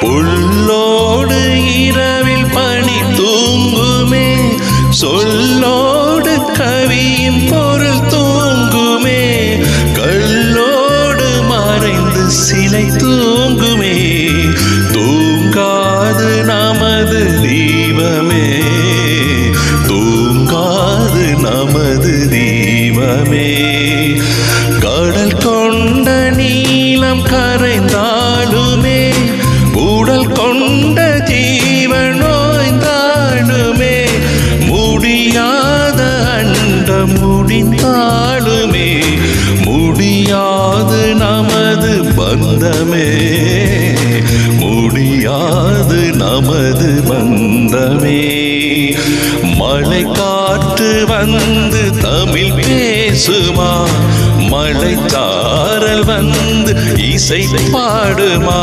உள்ளோடு இரவில் பனி தூங்குமே, சொல்லோடு கவியும் பொருள் தூங்குமே, கல்லோடு மறைந்து சிலை தூங்குமே, தூங்காது நமது தீபமே, தூங்காது நமது தீபமே. கடல் கொண்ட நீளம் கரைந்தாலுமே, உடல் கொண்ட ஜீவன் நோய்ந்தாலுமே, முடியாத அண்டம் முடிந்தாலுமே, முடியாது நமது பந்தமே, முடியாது நமது பந்தமே. மழை காற்று வந்து தமிழ் பேசுமா, மழை சாரல் வந்து இசை பாடுமா,